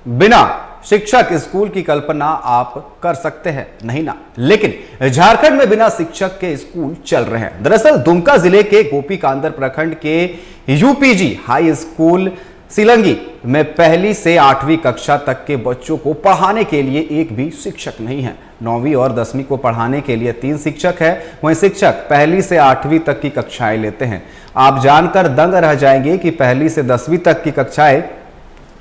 बिना शिक्षक स्कूल की कल्पना आप कर सकते हैं नहीं ना, लेकिन झारखंड में बिना शिक्षक के स्कूल चल रहे हैं। दरअसल दुमका जिले के गोपीकांदर प्रखंड के यूपीजी हाई स्कूल सिलंगी में पहली से 8वीं कक्षा तक के बच्चों को पढ़ाने के लिए एक भी शिक्षक नहीं है। 9वीं और 10वीं को पढ़ाने के लिए 3 शिक्षक है। वहीं शिक्षक पहली से 8वीं तक की कक्षाएं लेते हैं। आप जानकर दंग रह जाएंगे कि पहली से 10वीं तक की कक्षाएं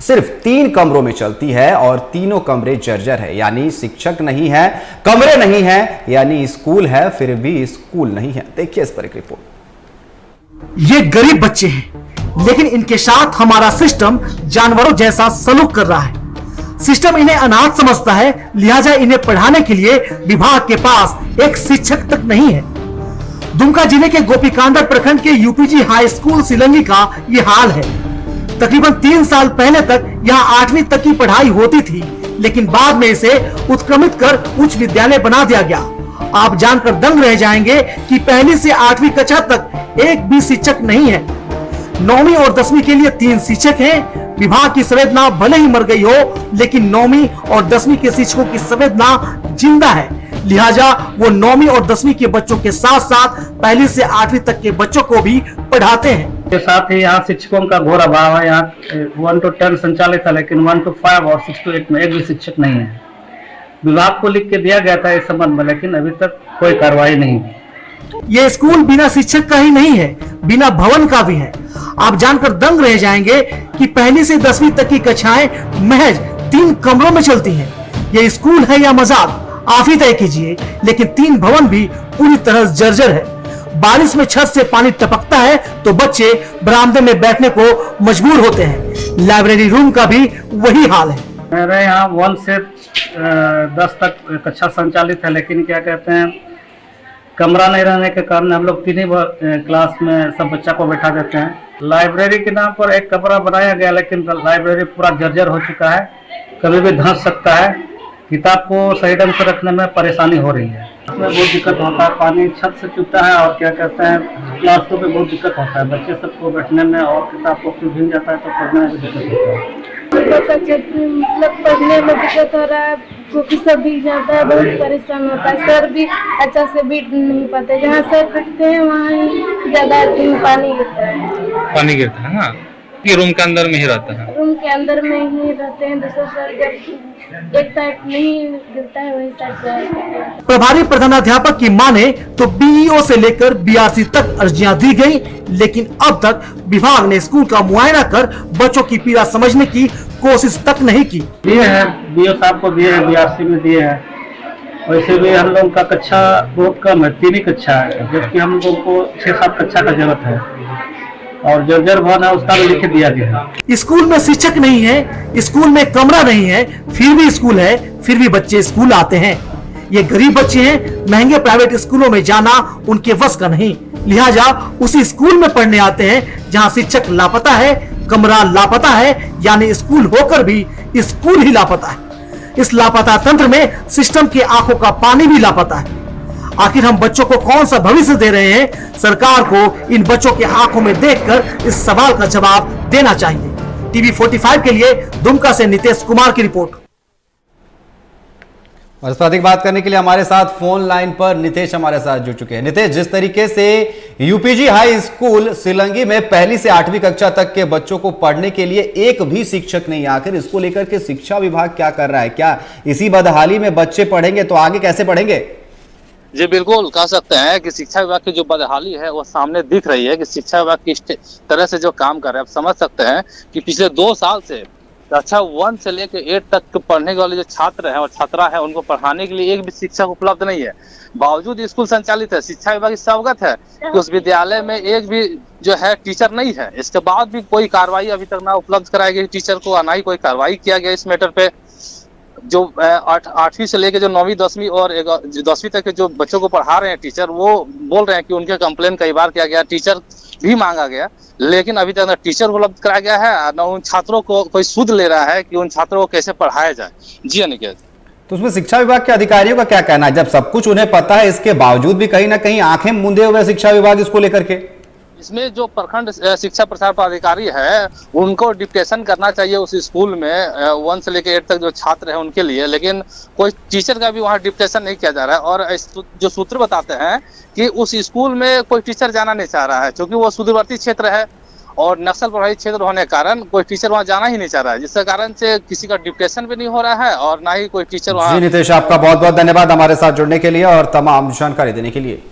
सिर्फ 3 कमरों में चलती है और तीनों कमरे जर्जर है, यानी शिक्षक नहीं है, कमरे नहीं है, यानी स्कूल है फिर भी स्कूल नहीं है। देखिए इस पर एक रिपोर्ट। ये गरीब बच्चे हैं, लेकिन इनके साथ हमारा सिस्टम जानवरों जैसा सलूक कर रहा है। सिस्टम इन्हें अनाथ समझता है, लिहाजा इन्हें पढ़ाने के लिए विभाग के पास एक शिक्षक तक नहीं है। दुमका जिले के गोपीकांदर प्रखंड के यूपीजी हाई स्कूल सिलंगी का ये हाल है। तकरीबन 3 साल पहले तक यहाँ 8वीं तक की पढ़ाई होती थी, लेकिन बाद में इसे उत्क्रमित कर उच्च विद्यालय बना दिया गया। आप जानकर दंग रह जाएंगे कि पहली से 8वीं कक्षा तक एक भी शिक्षक नहीं है। 9वीं और 10वीं के लिए 3 शिक्षक हैं। विभाग की संवेदना भले ही मर गई हो, लेकिन 9वीं और 10वीं के शिक्षकों की संवेदना जिंदा है। लिहाजा वो 9वीं और 10वीं के बच्चों के साथ साथ पहली से 8वीं तक के बच्चों को भी पढ़ाते हैं। के साथ ही यहाँ शिक्षकों का घोर अभाव है। यहाँ 1 to 10 संचालित है, लेकिन 1 to 5 और 6 to 8 में एक भी शिक्षक नहीं है। विभाग को लिख के दिया गया था इस संबंध में, लेकिन अभी तक कोई कार्रवाई नहीं हुई। ये स्कूल बिना शिक्षक का ही नहीं है, बिना भवन का भी है। आप जानकर दंग रह जाएंगे कि पहली से 10वीं तक की कक्षाएं महज 3 कमरों में चलती हैं। ये स्कूल है या मजाक, आप ही तय कीजिए। लेकिन 3 भवन भी पूरी तरह जर्जर है। बारिश में छत से पानी टपकता है तो बच्चे बरामदे में बैठने को मजबूर होते हैं। लाइब्रेरी रूम का भी वही हाल है। मेरे यहाँ 1 से 10 तक कक्षा संचालित है, लेकिन क्या कहते हैं, कमरा नहीं रहने के कारण हम लोग 3 ही क्लास में सब बच्चा को बैठा देते हैं। लाइब्रेरी के नाम पर एक कमरा बनाया गया, लेकिन लाइब्रेरी पूरा जर्जर हो चुका है, कभी भी धंस सकता है। किताब को सही ढंग से रखने में परेशानी हो रही है। इसमें बहुत दिक्कत होता है, पानी छत से चुभता है और क्या कहते हैं, क्लासों पे बहुत दिक्कत होता है। बच्चे सबको बैठने में और किताब को भीग जाता है तो पढ़ने में भी दिक्कत होता है। मतलब पढ़ने में दिक्कत हो रहा है, क्योंकि सब भीग जाता है, बहुत परेशान होता है। सर भी अच्छा से बैठ नहीं पाते, जहाँ सर बैठते हैं वहाँ ही ज्यादा पानी गिरता है। पानी गिरता है ना, कि रूम के अंदर में ही रहता है? रूम के अंदर में ही रहते हैं। दूसरा सर जब एक साइड नहीं गिरता है, वही साइड। प्रभारी प्रधानाध्यापक की माने तो बीईओ से लेकर बीआरसी तक अर्जियां दी गई, लेकिन अब तक विभाग ने स्कूल का मुआयना कर बच्चों की पीड़ा समझने की कोशिश तक नहीं की। दिए हैं, बीओ साहब को दिए हैं, बीआरसी में दिए हैं। वैसे भी हम लोग का कक्षा बहुत कम है, 3 ही कक्षा है, जबकि हम लोग को 6-7 कक्षा का जरूरत है। और जर्जर भवन है, उसका भी लिख दिया गया है। स्कूल में शिक्षक नहीं है, स्कूल में कमरा नहीं है, फिर भी स्कूल है, फिर भी बच्चे स्कूल आते हैं। ये गरीब बच्चे हैं, महंगे प्राइवेट स्कूलों में जाना उनके बस का नहीं, लिहाजा उसी स्कूल में पढ़ने आते हैं जहां शिक्षक लापता है, कमरा लापता है, यानी स्कूल होकर भी स्कूल ही लापता है। इस लापता तंत्र में सिस्टम की आंखों का पानी भी लापता है। आखिर हम बच्चों को कौन सा भविष्य दे रहे हैं? सरकार को इन बच्चों के आंखों में देखकर इस सवाल का जवाब देना चाहिए। टीवी 45 के लिए दुमका से नितेश कुमार की रिपोर्ट। और इस पर अधिक बात करने के लिए हमारे साथ फोन लाइन पर नितेश हमारे साथ जुड़ चुके हैं। नितेश, जिस तरीके से यूपीजी हाई स्कूल सिलंगी में पहली से 8वीं कक्षा तक के बच्चों को पढ़ने के लिए एक भी शिक्षक नहीं, आखिर इसको लेकर के शिक्षा विभाग क्या कर रहा है? क्या इसी बदहाली में बच्चे पढ़ेंगे तो आगे कैसे पढ़ेंगे? जी बिल्कुल कह सकते हैं कि शिक्षा विभाग की जो बदहाली है वो सामने दिख रही है कि शिक्षा विभाग किस तरह से जो काम कर रहे हैं। आप समझ सकते हैं कि पिछले 2 साल से कक्षा 1 से लेकर 8 तक पढ़ने वाले जो छात्र हैं और छात्रा है, उनको पढ़ाने के लिए एक भी शिक्षक उपलब्ध नहीं है। बावजूद स्कूल संचालित है, शिक्षा विभाग इससे अवगत है कि उस विद्यालय में एक भी जो है टीचर नहीं है। इसके बाद भी कोई कार्रवाई अभी तक ना उपलब्ध कराई गई टीचर को, ना ही कोई कार्रवाई किया गया इस मैटर पे। जो 8वीं से लेकर जो 9वीं 10वीं और 10वीं तक के जो बच्चों को पढ़ा रहे हैं टीचर, वो बोल रहे हैं कि उनके कंप्लेन कई बार किया गया, टीचर भी मांगा गया, लेकिन अभी तक ना टीचर उपलब्ध कराया गया है, न उन छात्रों को कोई सुध ले रहा है कि उन छात्रों को कैसे पढ़ाया जाए। जी अनिकेत, तो उसमें शिक्षा विभाग के अधिकारियों का क्या कहना है? जब सब कुछ उन्हें पता है, इसके बावजूद भी कहीं ना कहीं आंखें मूंदे हुए शिक्षा विभाग इसको लेकर के। इसमें जो प्रखंड शिक्षा प्रसार पदाधिकारी है उनको डिप्टेशन करना चाहिए उस स्कूल में 1 से लेकर 8 तक जो छात्र हैं उनके लिए, लेकिन कोई टीचर का भी वहाँ डिप्टेशन नहीं किया जा रहा है। और जो सूत्र बताते हैं कि उस स्कूल में कोई टीचर जाना नहीं चाह रहा है, क्योंकि वो सुदूरवर्ती क्षेत्र है और नक्सल प्रभावित क्षेत्र होने के कारण कोई टीचर वहाँ जाना ही नहीं चाह रहा है, जिसके कारण से किसी का डिप्टेशन भी नहीं हो रहा है और ना ही कोई टीचर वहाँ। जी नितेश, आपका बहुत बहुत धन्यवाद हमारे साथ जुड़ने के लिए और तमाम जानकारी देने के लिए।